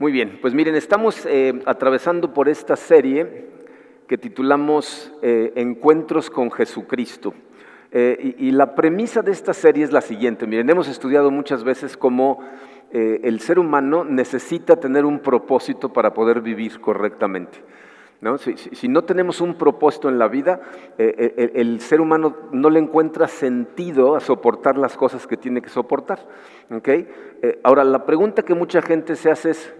Muy bien, pues miren, estamos atravesando por esta serie que titulamos Encuentros con Jesucristo. Y la premisa de esta serie es la siguiente. Miren, hemos estudiado muchas veces cómo el ser humano necesita tener un propósito para poder vivir correctamente, ¿no? Si no tenemos un propósito en la vida, el ser humano no le encuentra sentido a soportar las cosas que tiene que soportar, ¿okay? Ahora, la pregunta que mucha gente se hace es,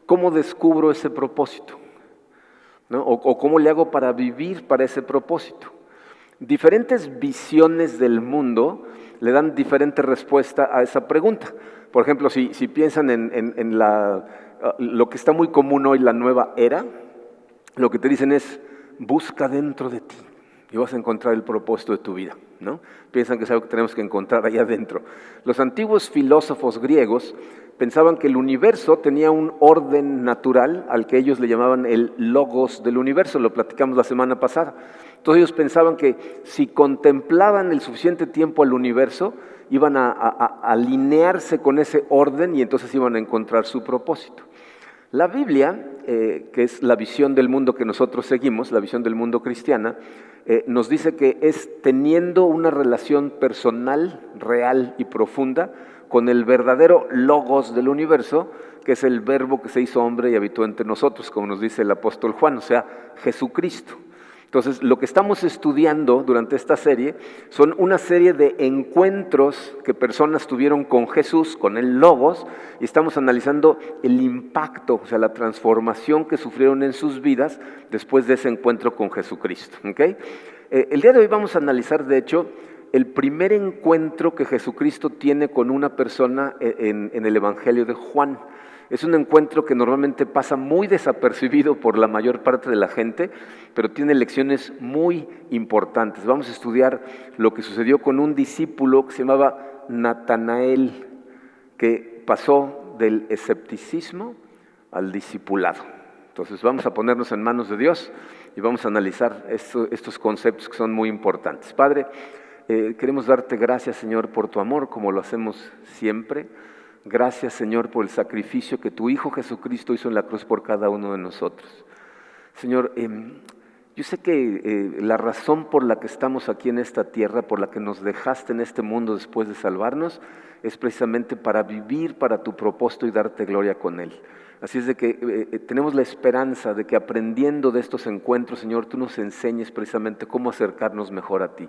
¿cómo descubro ese propósito? ¿No? O ¿cómo le hago para vivir para ese propósito? Diferentes visiones del mundo le dan diferente respuesta a esa pregunta. Por ejemplo, si piensan en lo que está muy común hoy, la nueva era, lo que te dicen es, busca dentro de ti y vas a encontrar el propósito de tu vida, ¿no? Piensan que es algo que tenemos que encontrar allá adentro. Los antiguos filósofos griegos pensaban que el universo tenía un orden natural al que ellos le llamaban el logos del universo, lo platicamos la semana pasada. Entonces ellos pensaban que si contemplaban el suficiente tiempo al universo, iban a alinearse con ese orden y entonces iban a encontrar su propósito. La Biblia, que es la visión del mundo que nosotros seguimos, la visión del mundo cristiana, nos dice que es teniendo una relación personal, real y profunda con el verdadero logos del universo, que es el verbo que se hizo hombre y habitó entre nosotros, como nos dice el apóstol Juan, o sea, Jesucristo. Entonces, lo que estamos estudiando durante esta serie son una serie de encuentros que personas tuvieron con Jesús, con el Logos, y estamos analizando el impacto, o sea, la transformación que sufrieron en sus vidas después de ese encuentro con Jesucristo, ¿okay? El día de hoy vamos a analizar, de hecho, el primer encuentro que Jesucristo tiene con una persona en el Evangelio de Juan. Es un encuentro que normalmente pasa muy desapercibido por la mayor parte de la gente, pero tiene lecciones muy importantes. Vamos a estudiar lo que sucedió con un discípulo que se llamaba Natanael, que pasó del escepticismo al discipulado. Entonces vamos a ponernos en manos de Dios y vamos a analizar estos conceptos que son muy importantes. Padre, queremos darte gracias, Señor, por tu amor, como lo hacemos siempre. Gracias, Señor, por el sacrificio que tu Hijo Jesucristo hizo en la cruz por cada uno de nosotros. Señor, yo sé que la razón por la que estamos aquí en esta tierra, por la que nos dejaste en este mundo después de salvarnos, es precisamente para vivir para tu propósito y darte gloria con Él. Así es de que tenemos la esperanza de que aprendiendo de estos encuentros, Señor, tú nos enseñes precisamente cómo acercarnos mejor a ti.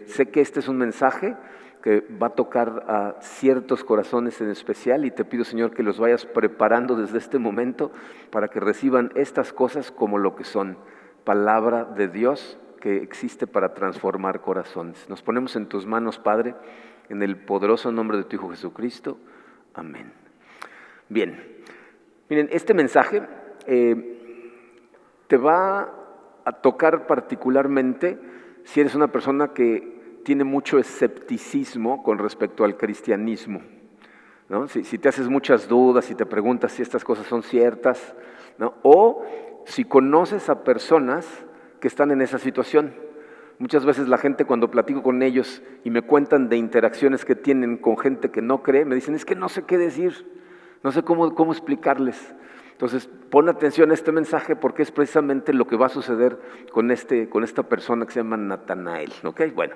Sé que este es un mensaje que va a tocar a ciertos corazones en especial y te pido, Señor, que los vayas preparando desde este momento para que reciban estas cosas como lo que son, palabra de Dios que existe para transformar corazones. Nos ponemos en tus manos, Padre, en el poderoso nombre de tu Hijo Jesucristo. Amén. Bien, miren, este mensaje te va a tocar particularmente si eres una persona que tiene mucho escepticismo con respecto al cristianismo, ¿no? Si te haces muchas dudas, si te preguntas si estas cosas son ciertas, ¿no? O si conoces a personas que están en esa situación. Muchas veces la gente, cuando platico con ellos y me cuentan de interacciones que tienen con gente que no cree, me dicen, es que no sé qué decir, no sé cómo explicarles. Entonces, pon atención a este mensaje porque es precisamente lo que va a suceder con esta persona que se llama Natanael, ¿ok? Bueno,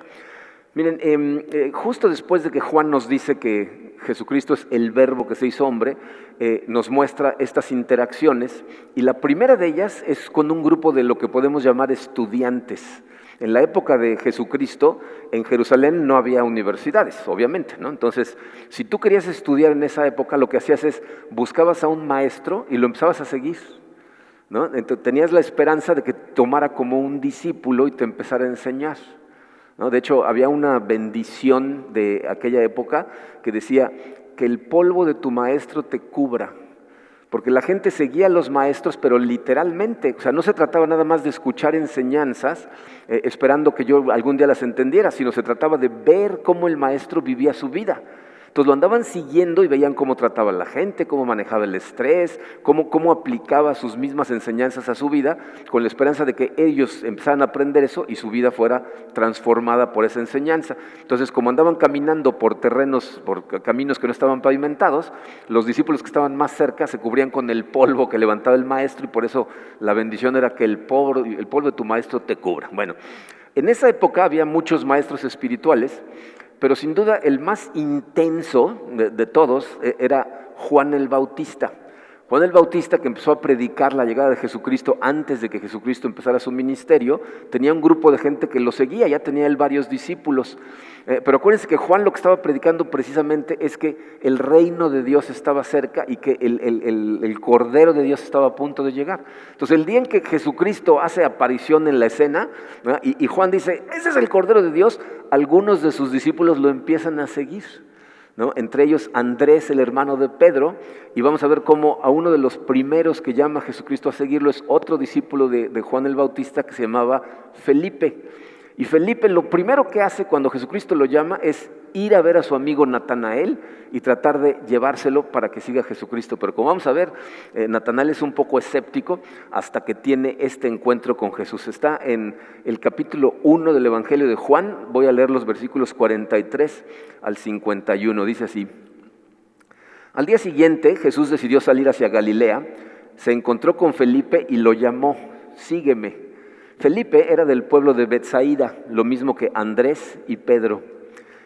miren, justo después de que Juan nos dice que Jesucristo es el verbo que se hizo hombre, nos muestra estas interacciones y la primera de ellas es con un grupo de lo que podemos llamar estudiantes. En la época de Jesucristo, en Jerusalén no había universidades, obviamente, ¿no? Entonces, si tú querías estudiar en esa época, lo que hacías es buscabas a un maestro y lo empezabas a seguir, ¿no? Entonces, tenías la esperanza de que tomara como un discípulo y te empezara a enseñar, ¿no? De hecho, había una bendición de aquella época que decía que el polvo de tu maestro te cubra. Porque la gente seguía a los maestros, pero literalmente, o sea, no se trataba nada más de escuchar enseñanzas esperando que yo algún día las entendiera, sino se trataba de ver cómo el maestro vivía su vida. Entonces lo andaban siguiendo y veían cómo trataba a la gente, cómo manejaba el estrés, cómo aplicaba sus mismas enseñanzas a su vida, con la esperanza de que ellos empezaran a aprender eso y su vida fuera transformada por esa enseñanza. Entonces, como andaban caminando por terrenos, por caminos que no estaban pavimentados, los discípulos que estaban más cerca se cubrían con el polvo que levantaba el maestro, y por eso la bendición era que el polvo de tu maestro te cubra. Bueno, en esa época había muchos maestros espirituales, pero sin duda el más intenso de todos era Juan el Bautista. Juan el Bautista, que empezó a predicar la llegada de Jesucristo antes de que Jesucristo empezara su ministerio, tenía un grupo de gente que lo seguía, ya tenía él varios discípulos. Pero acuérdense que Juan lo que estaba predicando precisamente es que el reino de Dios estaba cerca y que el Cordero de Dios estaba a punto de llegar. Entonces, el día en que Jesucristo hace aparición en la escena, ¿verdad? Y Juan dice, ese es el Cordero de Dios, algunos de sus discípulos lo empiezan a seguir, ¿no? Entre ellos Andrés, el hermano de Pedro, y vamos a ver cómo a uno de los primeros que llama a Jesucristo a seguirlo es otro discípulo de Juan el Bautista que se llamaba Felipe. Y Felipe lo primero que hace cuando Jesucristo lo llama es ir a ver a su amigo Natanael y tratar de llevárselo para que siga a Jesucristo. Pero como vamos a ver, Natanael es un poco escéptico hasta que tiene este encuentro con Jesús. Está en el capítulo 1 del Evangelio de Juan, voy a leer los versículos 43 al 51, dice así. Al día siguiente Jesús decidió salir hacia Galilea, se encontró con Felipe y lo llamó, sígueme. Felipe era del pueblo de Betsaida, lo mismo que Andrés y Pedro.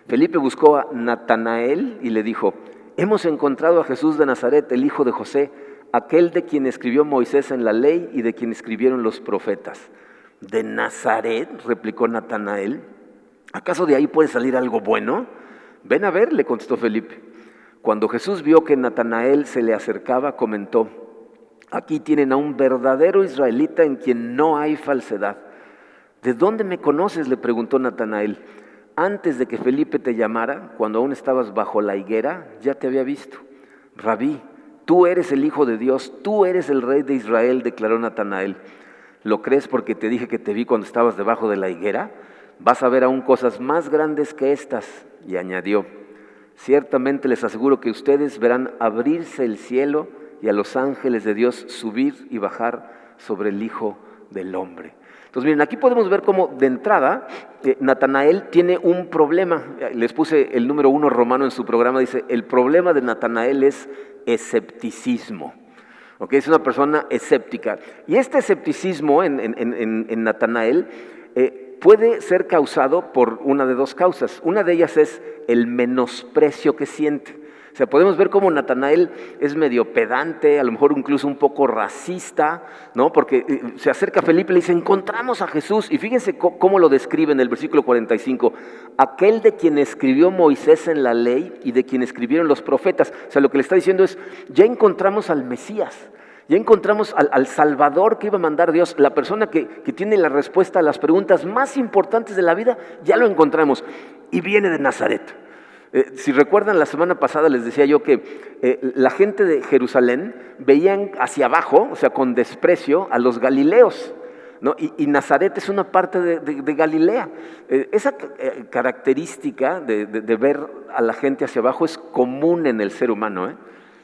Felipe buscó a Natanael y le dijo, hemos encontrado a Jesús de Nazaret, el hijo de José, aquel de quien escribió Moisés en la ley y de quien escribieron los profetas. ¿De Nazaret?, replicó Natanael. ¿Acaso de ahí puede salir algo bueno? Ven a ver, le contestó Felipe. Cuando Jesús vio que Natanael se le acercaba, comentó, aquí tienen a un verdadero israelita en quien no hay falsedad. ¿De dónde me conoces?, le preguntó Natanael. Antes de que Felipe te llamara, cuando aún estabas bajo la higuera, ya te había visto. Rabí, tú eres el Hijo de Dios, tú eres el Rey de Israel, declaró Natanael. ¿Lo crees porque te dije que te vi cuando estabas debajo de la higuera? Vas a ver aún cosas más grandes que estas. Y añadió, ciertamente les aseguro que ustedes verán abrirse el cielo y a los ángeles de Dios subir y bajar sobre el Hijo del Hombre. Entonces miren, aquí podemos ver cómo de entrada Natanael tiene un problema. Les puse el número 1 romano en su programa, dice, el problema de Natanael es escepticismo. ¿Okay? Es una persona escéptica. Y este escepticismo en Natanael puede ser causado por una de dos causas. Una de ellas es el menosprecio que siente. O sea, podemos ver cómo Natanael es medio pedante, a lo mejor incluso un poco racista, ¿no? Porque se acerca a Felipe y le dice, encontramos a Jesús. Y fíjense cómo lo describe en el versículo 45. Aquel de quien escribió Moisés en la ley y de quien escribieron los profetas. O sea, lo que le está diciendo es, ya encontramos al Mesías. Ya encontramos al Salvador que iba a mandar Dios, la persona que tiene la respuesta a las preguntas más importantes de la vida, ya lo encontramos. Y viene de Nazaret. Si recuerdan, la semana pasada les decía yo que la gente de Jerusalén veían hacia abajo, o sea, con desprecio, a los galileos, ¿no? Y Nazaret es una parte de Galilea. Esa característica de ver a la gente hacia abajo es común en el ser humano, ¿eh?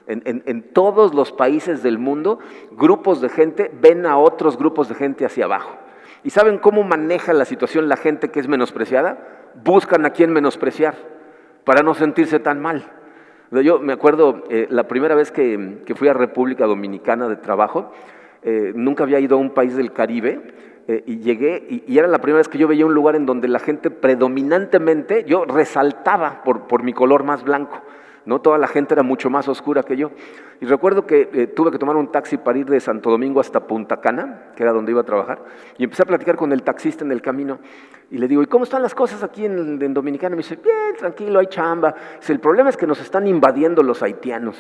En todos los países del mundo, grupos de gente ven a otros grupos de gente hacia abajo. ¿Y saben cómo maneja la situación la gente que es menospreciada? Buscan a quién menospreciar para no sentirse tan mal. Yo me acuerdo la primera vez que fui a República Dominicana de trabajo, nunca había ido a un país del Caribe, y llegué y era la primera vez que yo veía un lugar en donde la gente predominantemente, yo resaltaba por mi color más blanco. No, toda la gente era mucho más oscura que yo. Y recuerdo que tuve que tomar un taxi para ir de Santo Domingo hasta Punta Cana, que era donde iba a trabajar, y empecé a platicar con el taxista en el camino, y le digo, ¿y cómo están las cosas aquí en Dominicana? Y me dice, bien, tranquilo, hay chamba. Dice, el problema es que nos están invadiendo los haitianos.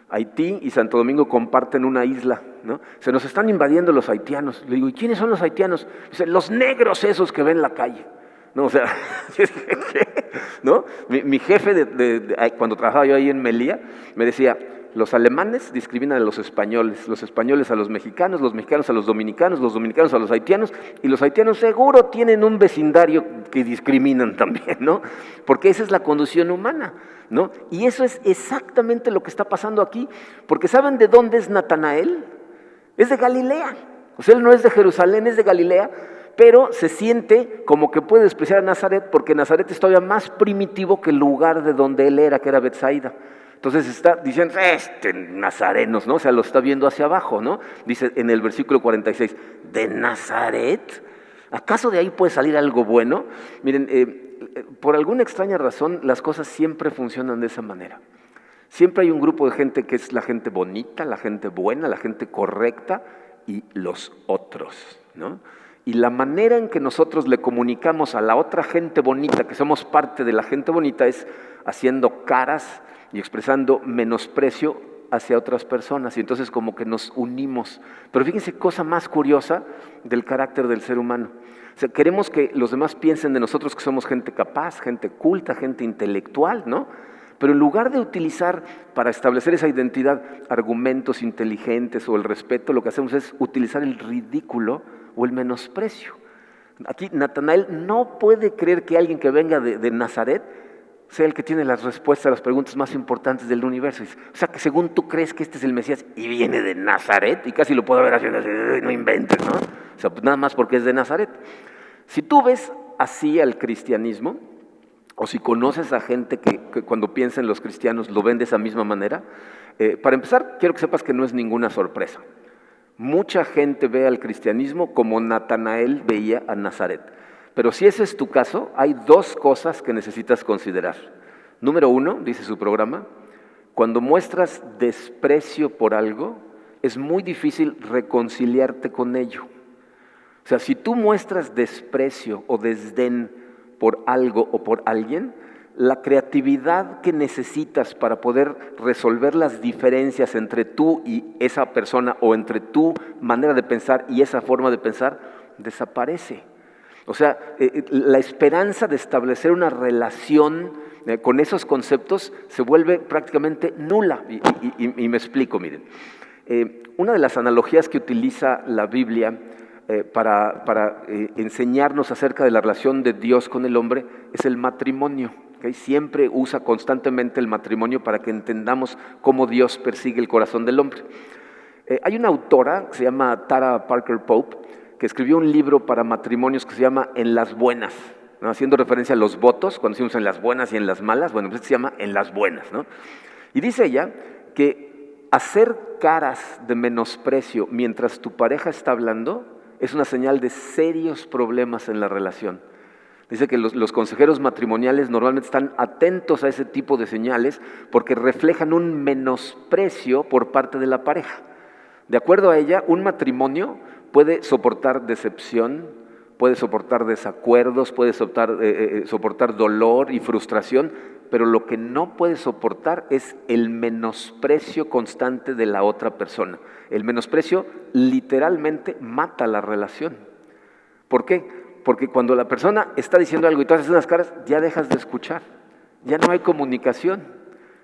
Haití y Santo Domingo comparten una isla, ¿no? Se nos están invadiendo los haitianos. Le digo, ¿y quiénes son los haitianos? Dice, los negros esos que ven en la calle. No, o sea, ¿no? Mi jefe, cuando trabajaba yo ahí en Melilla, me decía, los alemanes discriminan a los españoles a los mexicanos a los dominicanos a los haitianos, y los haitianos seguro tienen un vecindario que discriminan también, ¿no? Porque esa es la condición humana, ¿no? Y eso es exactamente lo que está pasando aquí, porque ¿saben de dónde es Natanael? Es de Galilea. O sea, él no es de Jerusalén, es de Galilea, pero se siente como que puede despreciar a Nazaret, porque Nazaret es todavía más primitivo que el lugar de donde él era, que era Betsaida. Entonces está diciendo, nazarenos, ¿no? O sea, lo está viendo hacia abajo, ¿no? Dice en el versículo 46, ¿de Nazaret? ¿Acaso de ahí puede salir algo bueno? Miren, por alguna extraña razón, las cosas siempre funcionan de esa manera. Siempre hay un grupo de gente que es la gente bonita, la gente buena, la gente correcta, y los otros, ¿no? Y la manera en que nosotros le comunicamos a la otra gente bonita, que somos parte de la gente bonita, es haciendo caras y expresando menosprecio hacia otras personas, y entonces como que nos unimos. Pero fíjense, cosa más curiosa del carácter del ser humano. O sea, queremos que los demás piensen de nosotros que somos gente capaz, gente culta, gente intelectual, ¿no? Pero en lugar de utilizar para establecer esa identidad argumentos inteligentes o el respeto, lo que hacemos es utilizar el ridículo o el menosprecio. Aquí Natanael no puede creer que alguien que venga de Nazaret sea el que tiene las respuestas a las preguntas más importantes del universo. O sea, que según tú crees que este es el Mesías y viene de Nazaret, y casi lo puedo ver haciendo así, no inventes, ¿no? O sea, pues nada más porque es de Nazaret. Si tú ves así al cristianismo, o si conoces a gente que cuando piensa en los cristianos lo ven de esa misma manera, para empezar, quiero que sepas que no es ninguna sorpresa. Mucha gente ve al cristianismo como Natanael veía a Nazaret. Pero si ese es tu caso, hay dos cosas que necesitas considerar. Número uno, dice su programa, cuando muestras desprecio por algo, es muy difícil reconciliarte con ello. O sea, si tú muestras desprecio o desdén por algo o por alguien, la creatividad que necesitas para poder resolver las diferencias entre tú y esa persona, o entre tu manera de pensar y esa forma de pensar, desaparece. O sea, la esperanza de establecer una relación con esos conceptos se vuelve prácticamente nula. Y me explico, miren. Una de las analogías que utiliza la Biblia para enseñarnos acerca de la relación de Dios con el hombre es el matrimonio. ¿Okay? Siempre usa constantemente el matrimonio para que entendamos cómo Dios persigue el corazón del hombre. Hay una autora que se llama Tara Parker Pope, que escribió un libro para matrimonios que se llama En las buenas, ¿no? Haciendo referencia a los votos, cuando decimos en las buenas y en las malas, bueno, pues se llama En las buenas, ¿no? Y dice ella que hacer caras de menosprecio mientras tu pareja está hablando es una señal de serios problemas en la relación. Dice que los consejeros matrimoniales normalmente están atentos a ese tipo de señales porque reflejan un menosprecio por parte de la pareja. De acuerdo a ella, un matrimonio puede soportar decepción, puede soportar desacuerdos, puede soportar dolor y frustración, pero lo que no puede soportar es el menosprecio constante de la otra persona. El menosprecio literalmente mata la relación. ¿Por qué? Porque cuando la persona está diciendo algo y tú haces unas caras, ya dejas de escuchar, ya no hay comunicación,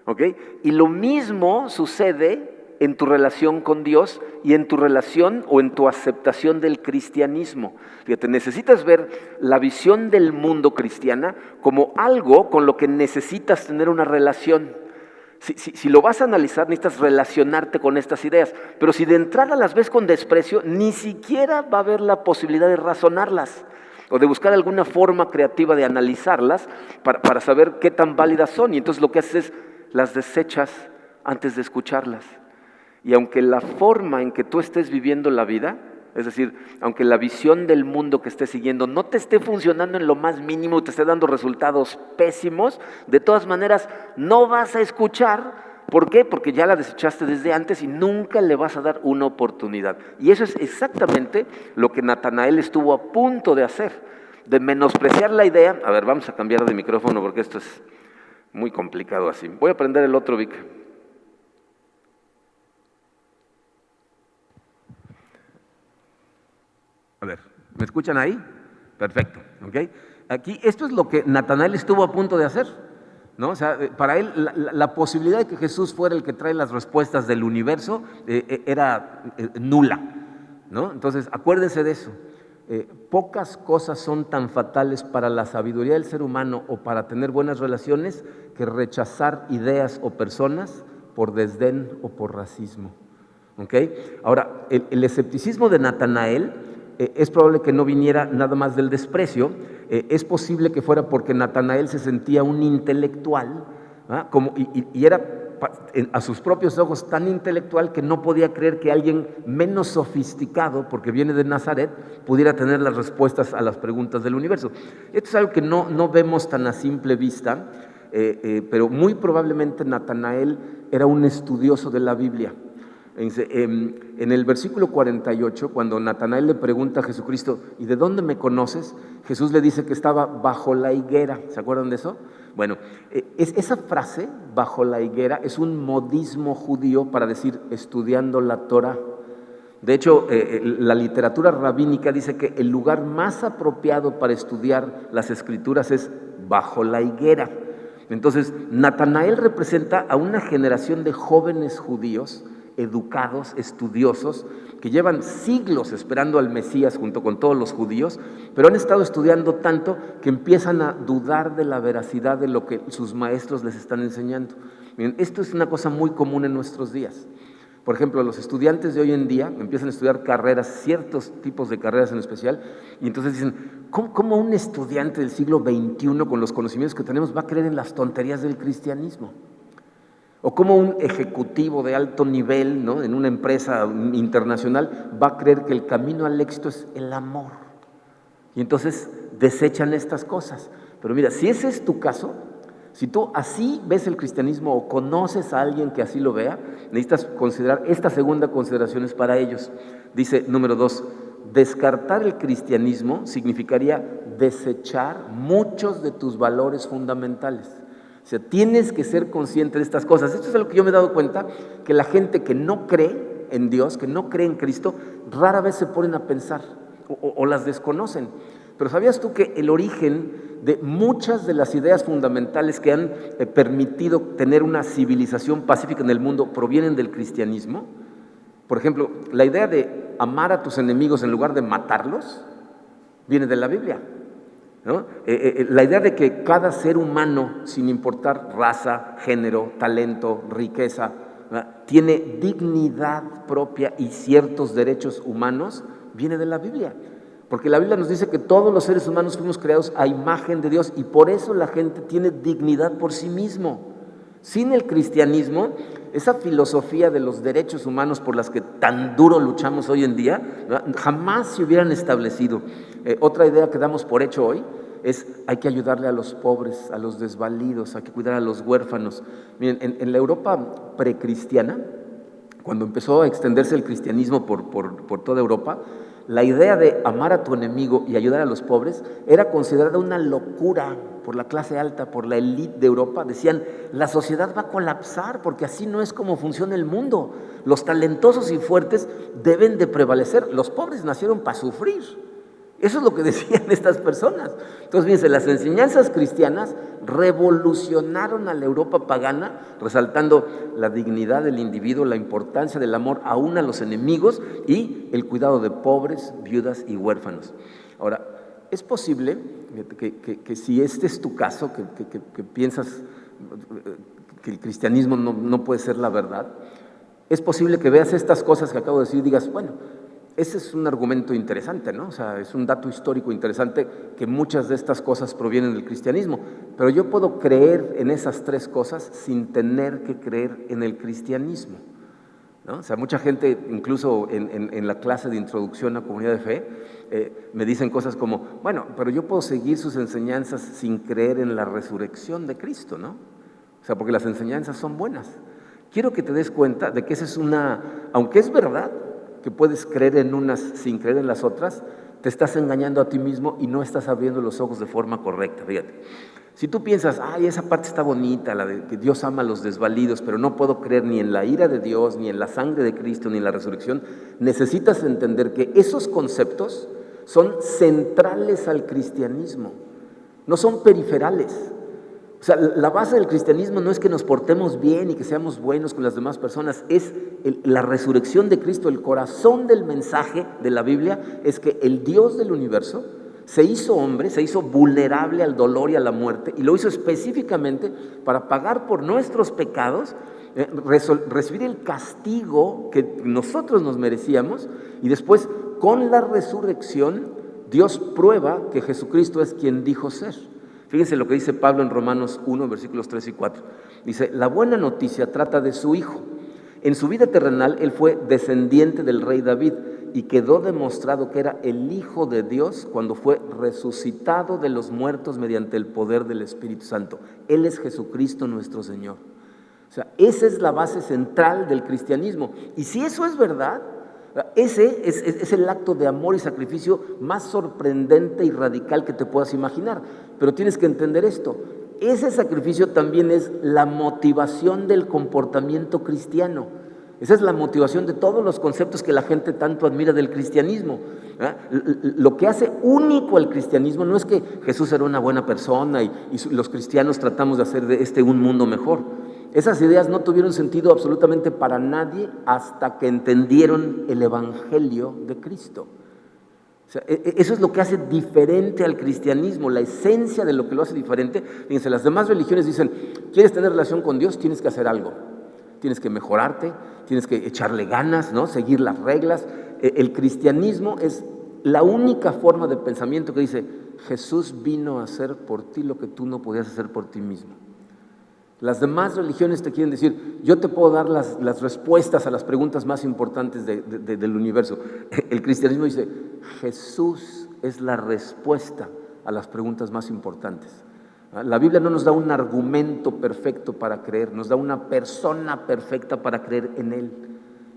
¿ok? Y lo mismo sucede en tu relación con Dios y en tu relación o en tu aceptación del cristianismo. Fíjate, necesitas ver la visión del mundo cristiana como algo con lo que necesitas tener una relación. Si lo vas a analizar, necesitas relacionarte con estas ideas, pero si de entrada las ves con desprecio, ni siquiera va a haber la posibilidad de razonarlas o de buscar alguna forma creativa de analizarlas para saber qué tan válidas son. Y entonces lo que haces es las desechas antes de escucharlas. Y aunque la forma en que tú estés viviendo la vida, es decir, aunque la visión del mundo que estés siguiendo no te esté funcionando en lo más mínimo, te esté dando resultados pésimos, de todas maneras no vas a escuchar. ¿Por qué? Porque ya la desechaste desde antes y nunca le vas a dar una oportunidad. Y eso es exactamente lo que Natanael estuvo a punto de hacer, de menospreciar la idea. A ver, vamos a cambiar de micrófono porque esto es muy complicado así. Voy a prender el otro, Vic. A ver, ¿me escuchan ahí? Perfecto, ¿ok? Aquí, esto es lo que Natanael estuvo a punto de hacer. ¿no? O sea, para él la posibilidad de que Jesús fuera el que trae las respuestas del universo era nula, ¿no? Entonces, acuérdense de eso. Pocas cosas son tan fatales para la sabiduría del ser humano o para tener buenas relaciones que rechazar ideas o personas por desdén o por racismo. ¿Okay? Ahora, el escepticismo de Natanael es probable que no viniera nada más del desprecio, es posible que fuera porque Natanael se sentía un intelectual, ¿verdad? Y era a sus propios ojos tan intelectual que no podía creer que alguien menos sofisticado, porque viene de Nazaret, pudiera tener las respuestas a las preguntas del universo. Esto es algo que no vemos tan a simple vista, pero muy probablemente Natanael era un estudioso de la Biblia. En el versículo 48, cuando Natanael le pregunta a Jesucristo, ¿y de dónde me conoces? Jesús le dice que estaba bajo la higuera. ¿Se acuerdan de eso? Bueno, esa frase, bajo la higuera, es un modismo judío para decir estudiando la Torah. De hecho, la literatura rabínica dice que el lugar más apropiado para estudiar las Escrituras es bajo la higuera. Entonces, Natanael representa a una generación de jóvenes judíos educados, estudiosos, que llevan siglos esperando al Mesías junto con todos los judíos, pero han estado estudiando tanto que empiezan a dudar de la veracidad de lo que sus maestros les están enseñando. Miren, esto es una cosa muy común en nuestros días. Por ejemplo, los estudiantes de hoy en día empiezan a estudiar carreras, ciertos tipos de carreras en especial, y entonces dicen, ¿cómo un estudiante del siglo XXI con los conocimientos que tenemos va a creer en las tonterías del cristianismo? O cómo un ejecutivo de alto nivel, ¿no?, en una empresa internacional va a creer que el camino al éxito es el amor. Y entonces desechan estas cosas. Pero mira, si ese es tu caso, si tú así ves el cristianismo o conoces a alguien que así lo vea, necesitas considerar estas segundas consideraciones para ellos. Dice, número 2, descartar el cristianismo significaría desechar muchos de tus valores fundamentales. O sea, tienes que ser consciente de estas cosas. Esto es algo que yo me he dado cuenta, que la gente que no cree en Dios, que no cree en Cristo, rara vez se ponen a pensar o las desconocen. Pero ¿sabías tú que el origen de muchas de las ideas fundamentales que han permitido tener una civilización pacífica en el mundo provienen del cristianismo? Por ejemplo, la idea de amar a tus enemigos en lugar de matarlos viene de la Biblia, ¿no? La idea de que cada ser humano, sin importar raza, género, talento, riqueza, ¿verdad?, tiene dignidad propia y ciertos derechos humanos, viene de la Biblia. Porque la Biblia nos dice que todos los seres humanos fuimos creados a imagen de Dios y por eso la gente tiene dignidad por sí mismo. Sin el cristianismo, esa filosofía de los derechos humanos por las que tan duro luchamos hoy en día, ¿verdad?, jamás se hubieran establecido. Otra idea que damos por hecho hoy es hay que ayudarle a los pobres, a los desvalidos, hay que cuidar a los huérfanos. Miren, en la Europa precristiana, cuando empezó a extenderse el cristianismo por toda Europa, la idea de amar a tu enemigo y ayudar a los pobres era considerada una locura por la clase alta, por la élite de Europa. Decían, la sociedad va a colapsar porque así no es como funciona el mundo. Los talentosos y fuertes deben de prevalecer. Los pobres nacieron para sufrir. Eso es lo que decían estas personas. Entonces, fíjense, las enseñanzas cristianas revolucionaron a la Europa pagana, resaltando la dignidad del individuo, la importancia del amor aún a los enemigos y el cuidado de pobres, viudas y huérfanos. Ahora, es posible que si este es tu caso, que piensas que el cristianismo no puede ser la verdad, es posible que veas estas cosas que acabo de decir y digas, bueno, ese es un argumento interesante, ¿no? O sea, es un dato histórico interesante que muchas de estas cosas provienen del cristianismo, pero yo puedo creer en esas tres cosas sin tener que creer en el cristianismo, ¿no? O sea, mucha gente, incluso en la clase de introducción a comunidad de fe, me dicen cosas como, bueno, pero yo puedo seguir sus enseñanzas sin creer en la resurrección de Cristo, ¿no? O sea, porque las enseñanzas son buenas. Quiero que te des cuenta de que esa es aunque es verdad, que puedes creer en unas sin creer en las otras, te estás engañando a ti mismo y no estás abriendo los ojos de forma correcta. Fíjate, si tú piensas, ay, esa parte está bonita, la de que Dios ama a los desvalidos, pero no puedo creer ni en la ira de Dios, ni en la sangre de Cristo, ni en la resurrección, necesitas entender que esos conceptos son centrales al cristianismo, no son periferales. O sea, la base del cristianismo no es que nos portemos bien y que seamos buenos con las demás personas, es la resurrección de Cristo. El corazón del mensaje de la Biblia es que el Dios del universo se hizo hombre, se hizo vulnerable al dolor y a la muerte, y lo hizo específicamente para pagar por nuestros pecados, recibir el castigo que nosotros nos merecíamos, y después, con la resurrección, Dios prueba que Jesucristo es quien dijo ser. Fíjense lo que dice Pablo en Romanos 1, versículos 3 y 4. Dice, la buena noticia trata de su Hijo. En su vida terrenal, él fue descendiente del rey David y quedó demostrado que era el Hijo de Dios cuando fue resucitado de los muertos mediante el poder del Espíritu Santo. Él es Jesucristo nuestro Señor. O sea, esa es la base central del cristianismo. Y si eso es verdad, ese es el acto de amor y sacrificio más sorprendente y radical que te puedas imaginar. Pero tienes que entender esto. Ese sacrificio también es la motivación del comportamiento cristiano. Esa es la motivación de todos los conceptos que la gente tanto admira del cristianismo. Lo que hace único al cristianismo no es que Jesús era una buena persona y los cristianos tratamos de hacer de este un mundo mejor. Esas ideas no tuvieron sentido absolutamente para nadie hasta que entendieron el Evangelio de Cristo. O sea, eso es lo que hace diferente al cristianismo, la esencia de lo que lo hace diferente. Fíjense, las demás religiones dicen, ¿quieres tener relación con Dios? Tienes que hacer algo. Tienes que mejorarte, tienes que echarle ganas, ¿no? Seguir las reglas. El cristianismo es la única forma de pensamiento que dice, Jesús vino a hacer por ti lo que tú no podías hacer por ti mismo. Las demás religiones te quieren decir, yo te puedo dar las respuestas a las preguntas más importantes del universo. El cristianismo dice, Jesús es la respuesta a las preguntas más importantes. La Biblia no nos da un argumento perfecto para creer, nos da una persona perfecta para creer en Él.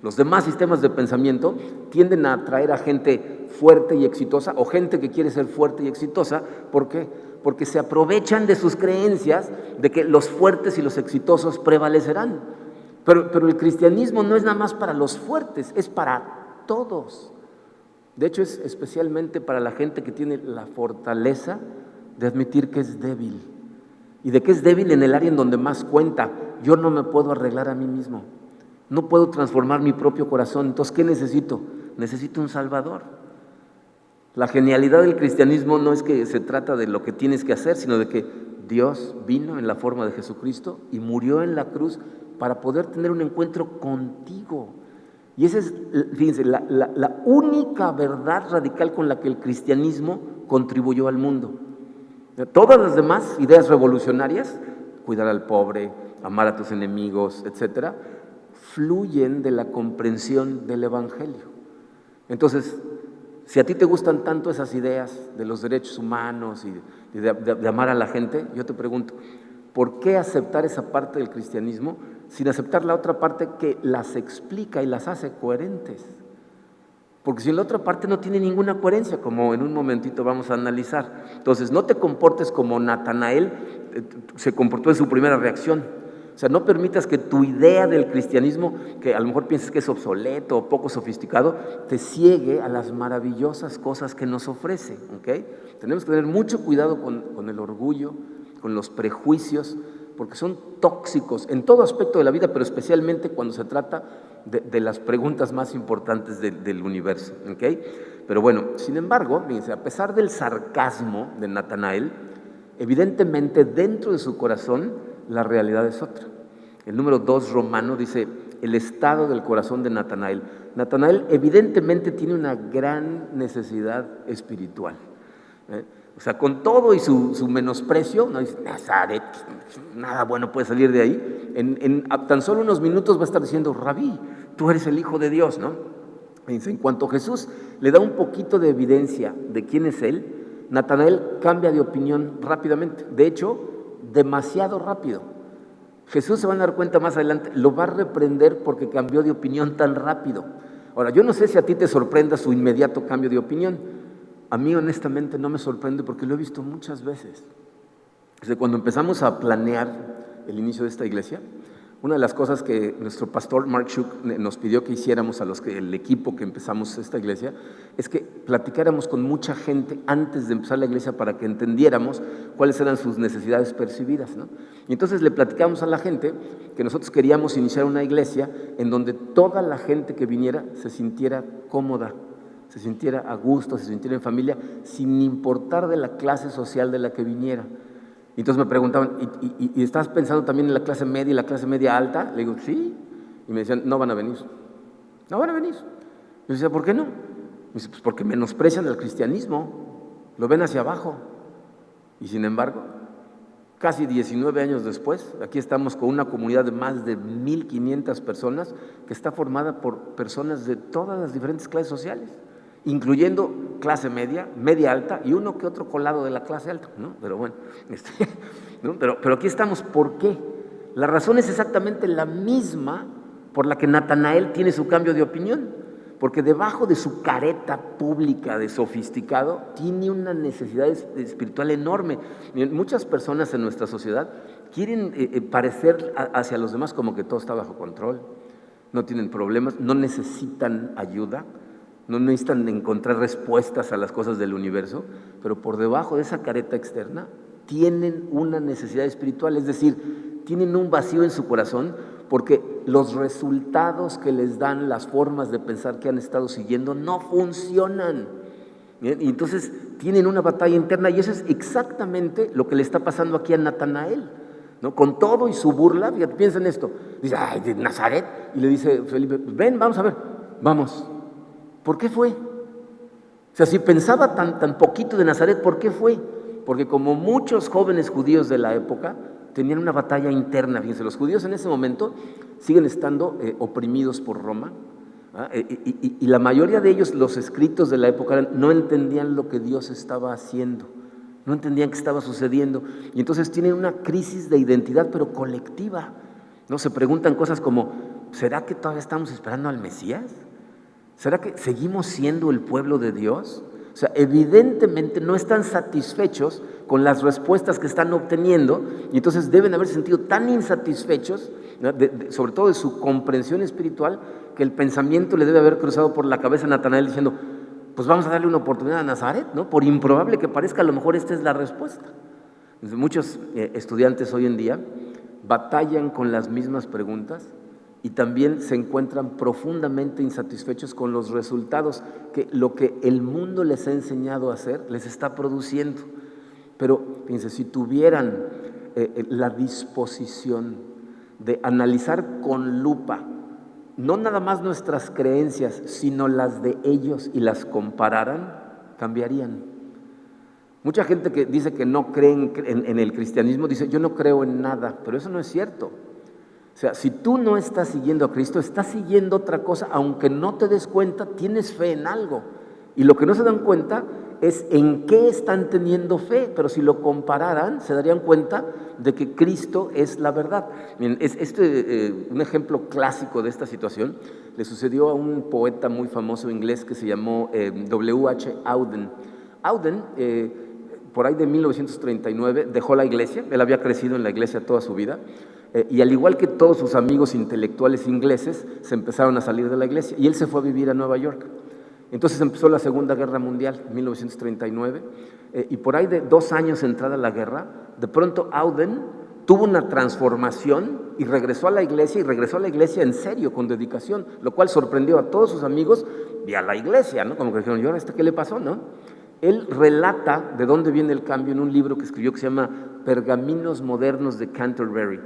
Los demás sistemas de pensamiento tienden a atraer a gente fuerte y exitosa, o gente que quiere ser fuerte y exitosa. ¿Por qué? Porque se aprovechan de sus creencias de que los fuertes y los exitosos prevalecerán. Pero el cristianismo no es nada más para los fuertes, es para todos. De hecho, es especialmente para la gente que tiene la fortaleza de admitir que es débil. Y de que es débil en el área en donde más cuenta. Yo no me puedo arreglar a mí mismo. No puedo transformar mi propio corazón. Entonces, ¿qué necesito? Necesito un Salvador. La genialidad del cristianismo no es que se trata de lo que tienes que hacer, sino de que Dios vino en la forma de Jesucristo y murió en la cruz para poder tener un encuentro contigo. Y esa es, fíjense, la única verdad radical con la que el cristianismo contribuyó al mundo. Todas las demás ideas revolucionarias, cuidar al pobre, amar a tus enemigos, etcétera, fluyen de la comprensión del Evangelio. Entonces, si a ti te gustan tanto esas ideas de los derechos humanos y de amar a la gente, yo te pregunto, ¿por qué aceptar esa parte del cristianismo sin aceptar la otra parte que las explica y las hace coherentes? Porque si la otra parte no tiene ninguna coherencia, como en un momentito vamos a analizar. Entonces, no te comportes como Natanael se comportó en su primera reacción. O sea, no permitas que tu idea del cristianismo, que a lo mejor pienses que es obsoleto o poco sofisticado, te ciegue a las maravillosas cosas que nos ofrece, ¿ok? Tenemos que tener mucho cuidado con el orgullo, con los prejuicios, porque son tóxicos en todo aspecto de la vida, pero especialmente cuando se trata de las preguntas más importantes del universo, ¿ok? Pero bueno, sin embargo, fíjense, a pesar del sarcasmo de Natanael, evidentemente dentro de su corazón la realidad es otra. El número 2 romano dice el estado del corazón de Natanael. Natanael evidentemente tiene una gran necesidad espiritual. O sea, con todo y su menosprecio, no dice, Nazaret, nada bueno puede salir de ahí. En tan solo unos minutos va a estar diciendo, Rabí, tú eres el Hijo de Dios, ¿no? En cuanto Jesús le da un poquito de evidencia de quién es Él, Natanael cambia de opinión rápidamente. De hecho, demasiado rápido. Jesús, se van a dar cuenta más adelante, lo va a reprender porque cambió de opinión tan rápido. Ahora, yo no sé si a ti te sorprenda su inmediato cambio de opinión. A mí honestamente no me sorprende porque lo he visto muchas veces. Desde cuando empezamos a planear el inicio de esta iglesia, una de las cosas que nuestro pastor Mark Schuck nos pidió que hiciéramos el equipo que empezamos esta iglesia, es que platicáramos con mucha gente antes de empezar la iglesia para que entendiéramos cuáles eran sus necesidades percibidas, ¿no? Y entonces le platicamos a la gente que nosotros queríamos iniciar una iglesia en donde toda la gente que viniera se sintiera cómoda, se sintiera a gusto, se sintiera en familia, sin importar de la clase social de la que viniera. Y entonces me preguntaban, ¿y estás pensando también en la clase media y la clase media alta? Le digo, sí. Y me decían, no van a venir. No van a venir. Yo decía, ¿por qué no? Me dice, pues porque menosprecian el cristianismo, lo ven hacia abajo. Y sin embargo, casi 19 años después, aquí estamos con una comunidad de más de 1,500 personas que está formada por personas de todas las diferentes clases sociales, incluyendo clase media, media alta y uno que otro colado de la clase alta, ¿no? Pero bueno, ¿no? Pero aquí estamos, ¿por qué? La razón es exactamente la misma por la que Natanael tiene su cambio de opinión, porque debajo de su careta pública de sofisticado tiene una necesidad espiritual enorme. Muchas personas en nuestra sociedad quieren parecer hacia los demás como que todo está bajo control, no tienen problemas, no necesitan ayuda, no necesitan encontrar respuestas a las cosas del universo, pero por debajo de esa careta externa tienen una necesidad espiritual, es decir, tienen un vacío en su corazón porque los resultados que les dan las formas de pensar que han estado siguiendo no funcionan. ¿Bien? Y entonces tienen una batalla interna y eso es exactamente lo que le está pasando aquí a Natanael, ¿no? Con todo y su burla, fíjate, piensa en esto, dice, ay, de Nazaret, y le dice Felipe, ven, vamos a ver, vamos. ¿Por qué fue? O sea, si pensaba tan poquito de Nazaret, ¿por qué fue? Porque como muchos jóvenes judíos de la época, tenían una batalla interna. Fíjense, los judíos en ese momento siguen estando oprimidos por Roma, y la mayoría de ellos, los escritos de la época, no entendían lo que Dios estaba haciendo, no entendían qué estaba sucediendo, y entonces tienen una crisis de identidad, pero colectiva, ¿no? Se preguntan cosas como, ¿será que todavía estamos esperando al Mesías? ¿Será que seguimos siendo el pueblo de Dios? O sea, evidentemente no están satisfechos con las respuestas que están obteniendo y entonces deben haber sentido tan insatisfechos, ¿no? Sobre todo de su comprensión espiritual, que el pensamiento le debe haber cruzado por la cabeza a Natanael diciendo, pues vamos a darle una oportunidad a Nazaret, ¿no? Por improbable que parezca, a lo mejor esta es la respuesta. Entonces, muchos estudiantes hoy en día batallan con las mismas preguntas y también se encuentran profundamente insatisfechos con los resultados que lo que el mundo les ha enseñado a hacer les está produciendo. Pero fíjense, si tuvieran la disposición de analizar con lupa no nada más nuestras creencias, sino las de ellos y las compararan, cambiarían. Mucha gente que dice que no cree en el cristianismo dice, yo no creo en nada, pero eso no es cierto. O sea, si tú no estás siguiendo a Cristo, estás siguiendo otra cosa, aunque no te des cuenta, tienes fe en algo. Y lo que no se dan cuenta es en qué están teniendo fe, pero si lo compararan, se darían cuenta de que Cristo es la verdad. Miren, un ejemplo clásico de esta situación le sucedió a un poeta muy famoso inglés que se llamó W.H. Auden. Auden, por ahí de 1939, dejó la iglesia, él había crecido en la iglesia toda su vida, y al igual que todos sus amigos intelectuales ingleses, se empezaron a salir de la iglesia y él se fue a vivir a Nueva York. Entonces empezó la Segunda Guerra Mundial, en 1939, y por ahí de 2 años entrada la guerra, de pronto Auden tuvo una transformación y regresó a la iglesia, en serio, con dedicación, lo cual sorprendió a todos sus amigos y a la iglesia, ¿no? Como que dijeron, ¿y ahora qué le pasó, no? Él relata de dónde viene el cambio en un libro que escribió que se llama Pergaminos Modernos de Canterbury.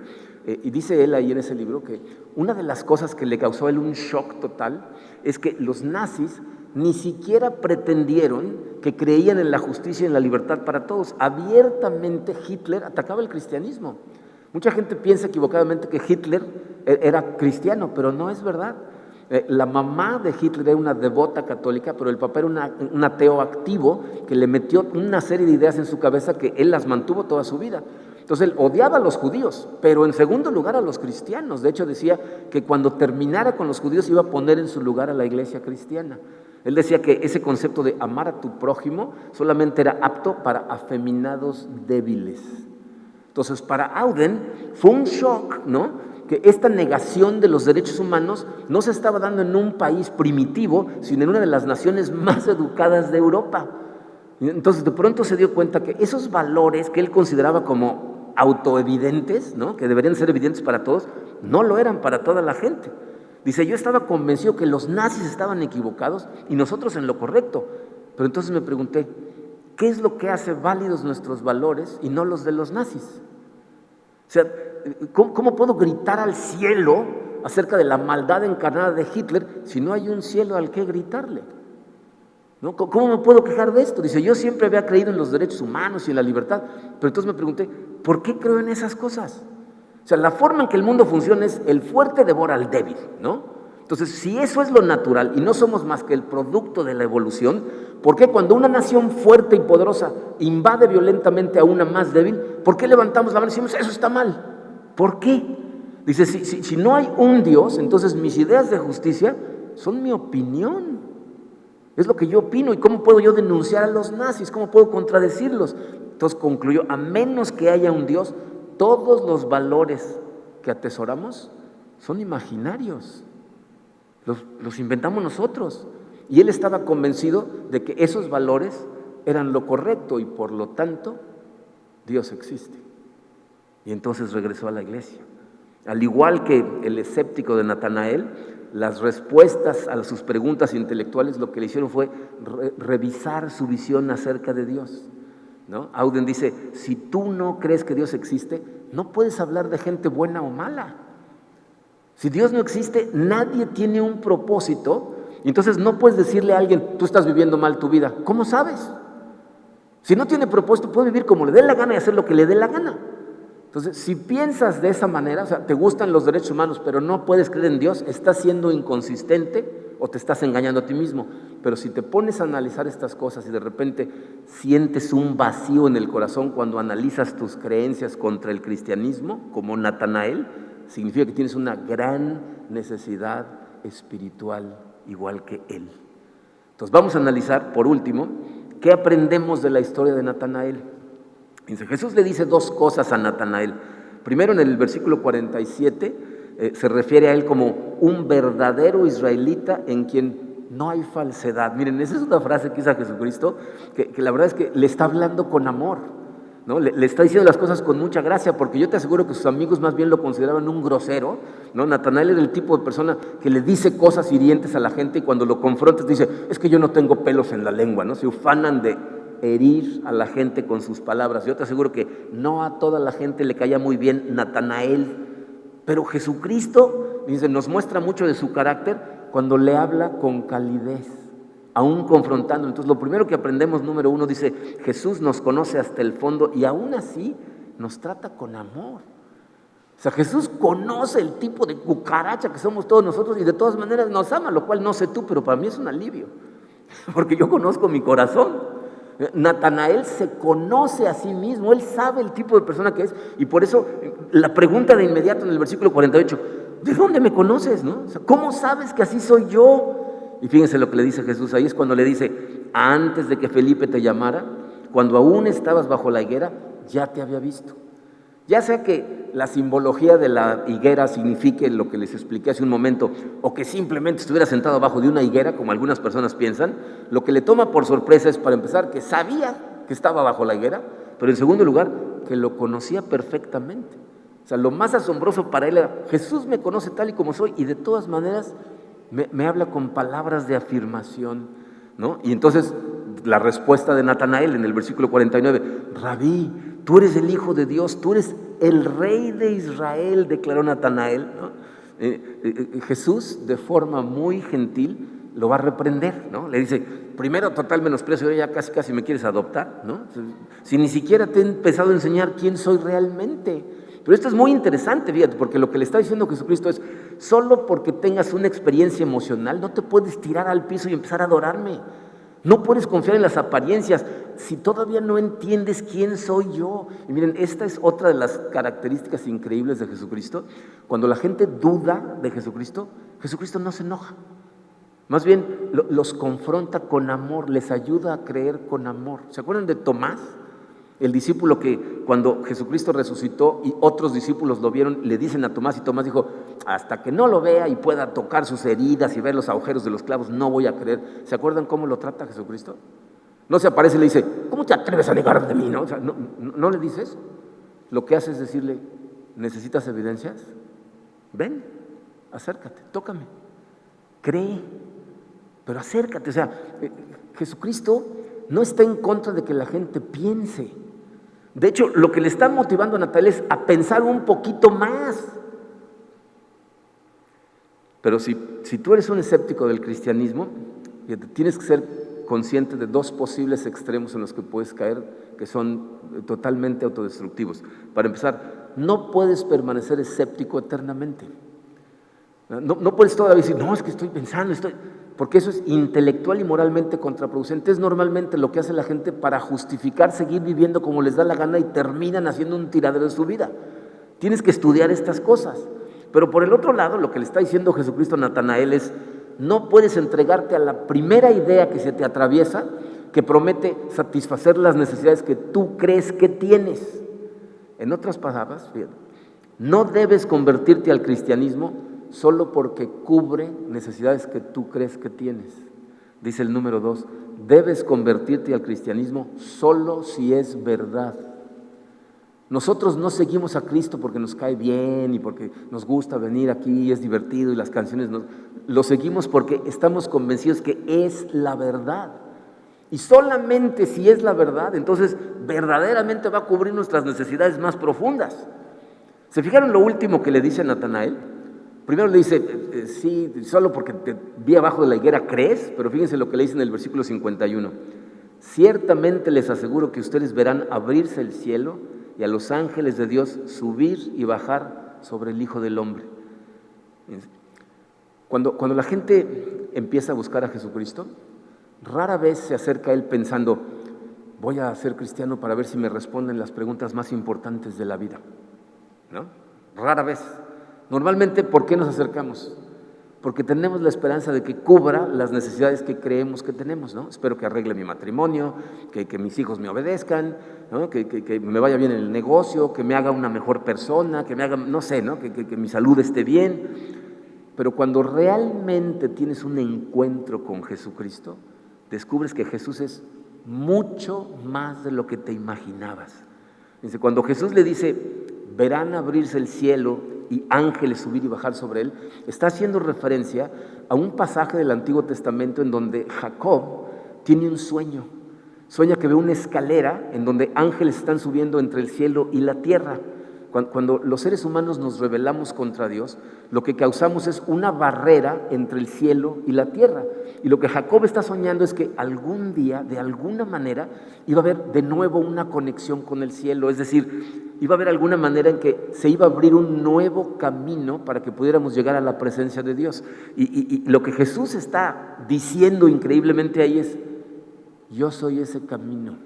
Y dice él ahí en ese libro que una de las cosas que le causó a él un shock total es que los nazis ni siquiera pretendieron que creían en la justicia y en la libertad para todos. Abiertamente Hitler atacaba el cristianismo. Mucha gente piensa equivocadamente que Hitler era cristiano, pero no es verdad. La mamá de Hitler era una devota católica, pero el papá era un ateo activo que le metió una serie de ideas en su cabeza que él las mantuvo toda su vida. Entonces él odiaba a los judíos, pero en segundo lugar a los cristianos. De hecho decía que cuando terminara con los judíos iba a poner en su lugar a la iglesia cristiana. Él decía que ese concepto de amar a tu prójimo solamente era apto para afeminados débiles. Entonces para Auden fue un shock, ¿no? que esta negación de los derechos humanos no se estaba dando en un país primitivo, sino en una de las naciones más educadas de Europa. Entonces de pronto se dio cuenta que esos valores que él consideraba como autoevidentes, ¿no?, que deberían ser evidentes para todos, no lo eran para toda la gente. Dice, yo estaba convencido que los nazis estaban equivocados y nosotros en lo correcto. Pero entonces me pregunté, ¿qué es lo que hace válidos nuestros valores y no los de los nazis? O sea, ¿cómo puedo gritar al cielo acerca de la maldad encarnada de Hitler si no hay un cielo al que gritarle? ¿No? ¿Cómo me puedo quejar de esto? Dice, yo siempre había creído en los derechos humanos y en la libertad, pero entonces me pregunté, ¿por qué creo en esas cosas? O sea, la forma en que el mundo funciona es el fuerte devora al débil, ¿no? Entonces, si eso es lo natural y no somos más que el producto de la evolución, ¿por qué cuando una nación fuerte y poderosa invade violentamente a una más débil, por qué levantamos la mano y decimos, eso está mal? ¿Por qué? Dice, si no hay un Dios, entonces mis ideas de justicia son mi opinión. Es lo que yo opino. ¿Y cómo puedo yo denunciar a los nazis? ¿Cómo puedo contradecirlos? Entonces concluyó, a menos que haya un Dios, todos los valores que atesoramos son imaginarios. Los inventamos nosotros. Y él estaba convencido de que esos valores eran lo correcto y por lo tanto Dios existe. Y entonces regresó a la iglesia. Al igual que el escéptico de Natanael, las respuestas a sus preguntas intelectuales lo que le hicieron fue revisar su visión acerca de Dios, ¿no? Auden dice, si tú no crees que Dios existe, no puedes hablar de gente buena o mala. Si Dios no existe, nadie tiene un propósito, entonces no puedes decirle a alguien, tú estás viviendo mal tu vida. ¿Cómo sabes? Si no tiene propósito, puede vivir como le dé la gana y hacer lo que le dé la gana. Entonces, si piensas de esa manera, o sea, te gustan los derechos humanos, pero no puedes creer en Dios, estás siendo inconsistente o te estás engañando a ti mismo. Pero si te pones a analizar estas cosas y de repente sientes un vacío en el corazón cuando analizas tus creencias contra el cristianismo, como Natanael, significa que tienes una gran necesidad espiritual igual que él. Entonces, vamos a analizar, por último, ¿qué aprendemos de la historia de Natanael? Jesús le dice dos cosas a Natanael. Primero, en el versículo 47, se refiere a él como un verdadero israelita en quien no hay falsedad. Miren, esa es una frase que usa Jesucristo, que la verdad es que le está hablando con amor, ¿no? Le está diciendo las cosas con mucha gracia, porque yo te aseguro que sus amigos más bien lo consideraban un grosero, ¿no? Natanael era el tipo de persona que le dice cosas hirientes a la gente y cuando lo confrontas dice, es que yo no tengo pelos en la lengua, ¿no? Se ufanan de herir a la gente con sus palabras. Yo te aseguro que no a toda la gente le caía muy bien Natanael, pero Jesucristo, dice, nos muestra mucho de su carácter cuando le habla con calidez, aún confrontando. Entonces lo primero que aprendemos, número uno, dice, Jesús nos conoce hasta el fondo y aún así nos trata con amor. O sea, Jesús conoce el tipo de cucaracha que somos todos nosotros y de todas maneras nos ama, lo cual no sé tú, pero para mí es un alivio, porque yo conozco mi corazón. Natanael se conoce a sí mismo, él sabe el tipo de persona que es y por eso la pregunta de inmediato en el versículo 48, ¿de dónde me conoces? ¿No? O sea, ¿cómo sabes que así soy yo? Y fíjense lo que le dice Jesús ahí, es cuando le dice, antes de que Felipe te llamara, cuando aún estabas bajo la higuera, ya te había visto. Ya sea que la simbología de la higuera signifique lo que les expliqué hace un momento, o que simplemente estuviera sentado abajo de una higuera, como algunas personas piensan, lo que le toma por sorpresa es, para empezar, que sabía que estaba bajo la higuera, pero en segundo lugar, que lo conocía perfectamente. O sea, lo más asombroso para él era, Jesús me conoce tal y como soy, y de todas maneras me habla con palabras de afirmación, ¿no? Y entonces la respuesta de Natanael en el versículo 49, Rabí, tú eres el Hijo de Dios, tú eres el Rey de Israel, declaró Natanael, ¿no? Jesús, de forma muy gentil, lo va a reprender, ¿no? Le dice, primero total menosprecio, ya casi me quieres adoptar, ¿no? Si ni siquiera te he empezado a enseñar quién soy realmente. Pero esto es muy interesante, fíjate, porque lo que le está diciendo Jesucristo es, solo porque tengas una experiencia emocional, no te puedes tirar al piso y empezar a adorarme. No puedes confiar en las apariencias si todavía no entiendes quién soy yo. Y miren, esta es otra de las características increíbles de Jesucristo. Cuando la gente duda de Jesucristo, Jesucristo no se enoja. Más bien los confronta con amor, les ayuda a creer con amor. ¿Se acuerdan de Tomás? El discípulo que cuando Jesucristo resucitó y otros discípulos lo vieron, le dicen a Tomás y Tomás dijo, hasta que no lo vea y pueda tocar sus heridas y ver los agujeros de los clavos, no voy a creer. ¿Se acuerdan cómo lo trata Jesucristo? No se aparece y le dice, ¿cómo te atreves a negar de mí? ¿No? O sea, no le dices. Lo que hace es decirle, ¿necesitas evidencias? Ven, acércate, tócame, cree, pero acércate. O sea, Jesucristo no está en contra de que la gente piense. De hecho, lo que le está motivando a Natanael es a pensar un poquito más. Pero si tú eres un escéptico del cristianismo, tienes que ser consciente de dos posibles extremos en los que puedes caer, que son totalmente autodestructivos. Para empezar, no puedes permanecer escéptico eternamente. No puedes todavía decir, no, es que estoy pensando, porque eso es intelectual y moralmente contraproducente. Es normalmente lo que hace la gente para justificar seguir viviendo como les da la gana y terminan haciendo un tiradero de su vida. Tienes que estudiar estas cosas. Pero por el otro lado, lo que le está diciendo Jesucristo a Natanael es, no puedes entregarte a la primera idea que se te atraviesa, que promete satisfacer las necesidades que tú crees que tienes. En otras palabras, no debes convertirte al cristianismo solo porque cubre necesidades que tú crees que tienes. Dice el número 2, debes convertirte al cristianismo solo si es verdad. Nosotros no seguimos a Cristo porque nos cae bien y porque nos gusta venir aquí y es divertido y las canciones lo seguimos porque estamos convencidos que es la verdad. Y solamente si es la verdad, entonces verdaderamente va a cubrir nuestras necesidades más profundas. ¿Se fijaron lo último que le dice a Natanael? Primero le dice, sí, solo porque te vi abajo de la higuera crees, pero fíjense lo que le dice en el versículo 51. Ciertamente les aseguro que ustedes verán abrirse el cielo y a los ángeles de Dios subir y bajar sobre el Hijo del Hombre. Cuando la gente empieza a buscar a Jesucristo, rara vez se acerca a Él pensando, voy a ser cristiano para ver si me responden las preguntas más importantes de la vida, ¿no? Rara vez. Normalmente, ¿por qué nos acercamos? Porque tenemos la esperanza de que cubra las necesidades que creemos que tenemos, ¿no? Espero que arregle mi matrimonio, que mis hijos me obedezcan, ¿no? Que me vaya bien en el negocio, que me haga una mejor persona, que me haga, no sé, ¿no? Que mi salud esté bien. Pero cuando realmente tienes un encuentro con Jesucristo, descubres que Jesús es mucho más de lo que te imaginabas. Dice, cuando Jesús le dice, verán abrirse el cielo y ángeles subir y bajar sobre él, está haciendo referencia a un pasaje del Antiguo Testamento en donde Jacob tiene un sueño. Sueña que ve una escalera en donde ángeles están subiendo entre el cielo y la tierra. Cuando los seres humanos nos rebelamos contra Dios, lo que causamos es una barrera entre el cielo y la tierra. Y lo que Jacob está soñando es que algún día, de alguna manera, iba a haber de nuevo una conexión con el cielo. Es decir, iba a haber alguna manera en que se iba a abrir un nuevo camino para que pudiéramos llegar a la presencia de Dios. Y lo que Jesús está diciendo increíblemente ahí es, yo soy ese camino.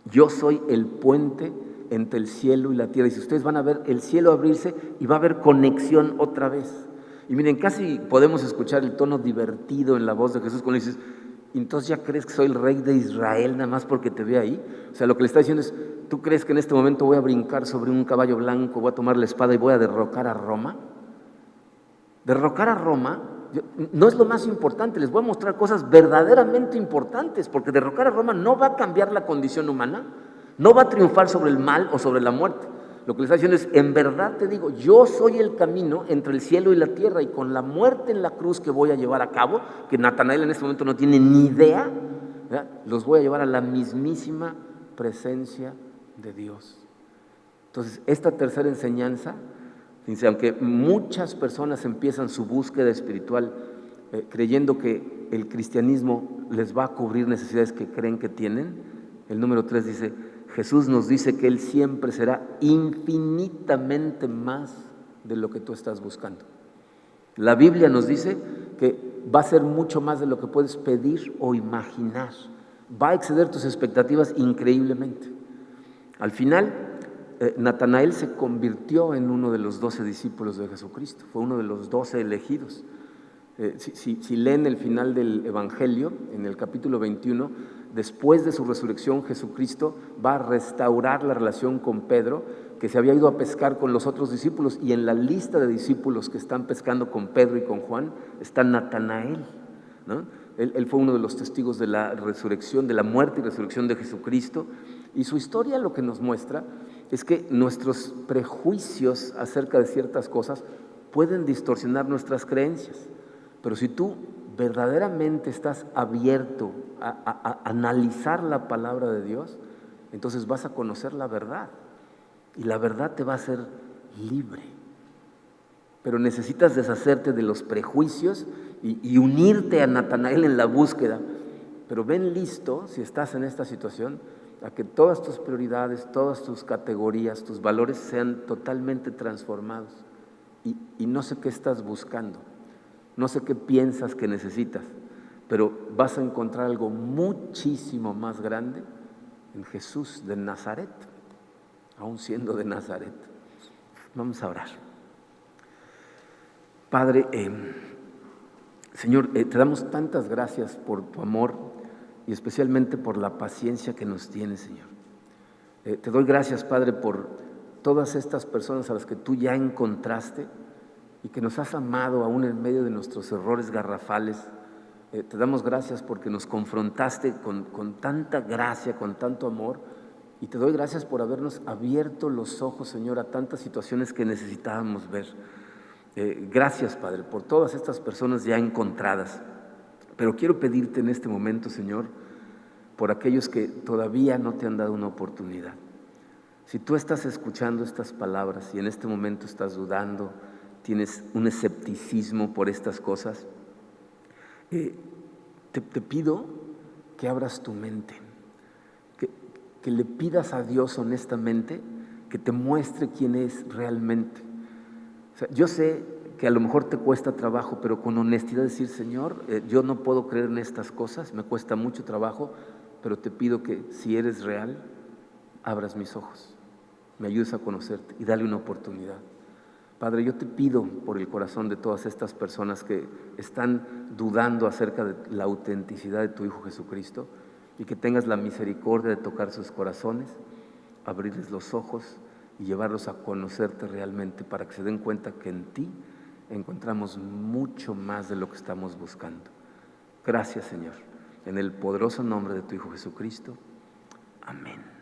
Yo soy el puente entre el cielo y la tierra. Y si ustedes van a ver el cielo abrirse y va a haber conexión otra vez. Y miren, casi podemos escuchar el tono divertido en la voz de Jesús cuando dices, entonces ya crees que soy el rey de Israel nada más porque te ve ahí. O sea, lo que le está diciendo es, ¿tú crees que en este momento voy a brincar sobre un caballo blanco, voy a tomar la espada y voy a derrocar a Roma? Derrocar a Roma no es lo más importante, les voy a mostrar cosas verdaderamente importantes, porque derrocar a Roma no va a cambiar la condición humana, no va a triunfar sobre el mal o sobre la muerte. Lo que le está diciendo es, en verdad te digo, yo soy el camino entre el cielo y la tierra, y con la muerte en la cruz que voy a llevar a cabo, que Natanael en este momento no tiene ni idea, ¿verdad?, los voy a llevar a la mismísima presencia de Dios. Entonces, esta tercera enseñanza, dice, aunque muchas personas empiezan su búsqueda espiritual creyendo que el cristianismo les va a cubrir necesidades que creen que tienen, el número 3 dice, Jesús nos dice que Él siempre será infinitamente más de lo que tú estás buscando. La Biblia nos dice que va a ser mucho más de lo que puedes pedir o imaginar. Va a exceder tus expectativas increíblemente. Al final, Natanael se convirtió en uno de los 12 discípulos de Jesucristo, fue uno de los 12 elegidos. Si leen el final del Evangelio, en el capítulo 21, Después de su resurrección, Jesucristo va a restaurar la relación con Pedro, que se había ido a pescar con los otros discípulos, y en la lista de discípulos que están pescando con Pedro y con Juan está Natanael, ¿no? Él fue uno de los testigos de la resurrección, de la muerte y resurrección de Jesucristo, y su historia lo que nos muestra es que nuestros prejuicios acerca de ciertas cosas pueden distorsionar nuestras creencias, pero si tú verdaderamente estás abierto a analizar la palabra de Dios, entonces vas a conocer la verdad y la verdad te va a hacer libre. Pero necesitas deshacerte de los prejuicios y unirte a Natanael en la búsqueda. Pero ven listo, si estás en esta situación, a que todas tus prioridades, todas tus categorías, tus valores sean totalmente transformados. Y no sé qué estás buscando, no sé qué piensas que necesitas, pero vas a encontrar algo muchísimo más grande en Jesús de Nazaret, aún siendo de Nazaret. Vamos a orar. Padre, Señor, te damos tantas gracias por tu amor y especialmente por la paciencia que nos tienes, Señor. Te doy gracias, Padre, por todas estas personas a las que tú ya encontraste y que nos has amado aún en medio de nuestros errores garrafales. Te damos gracias porque nos confrontaste con tanta gracia, con tanto amor, y te doy gracias por habernos abierto los ojos, Señor, a tantas situaciones que necesitábamos ver. Gracias, Padre, por todas estas personas ya encontradas. Pero quiero pedirte en este momento, Señor, por aquellos que todavía no te han dado una oportunidad. Si tú estás escuchando estas palabras y en este momento estás dudando, tienes un escepticismo por estas cosas, te pido que abras tu mente, que le pidas a Dios honestamente que te muestre quién es realmente. O sea, yo sé que a lo mejor te cuesta trabajo, pero con honestidad decir, Señor, yo no puedo creer en estas cosas, me cuesta mucho trabajo, pero te pido que si eres real, abras mis ojos, me ayudes a conocerte y dale una oportunidad. Padre, yo te pido por el corazón de todas estas personas que están dudando acerca de la autenticidad de tu Hijo Jesucristo, y que tengas la misericordia de tocar sus corazones, abrirles los ojos y llevarlos a conocerte realmente, para que se den cuenta que en ti encontramos mucho más de lo que estamos buscando. Gracias, Señor, en el poderoso nombre de tu Hijo Jesucristo. Amén.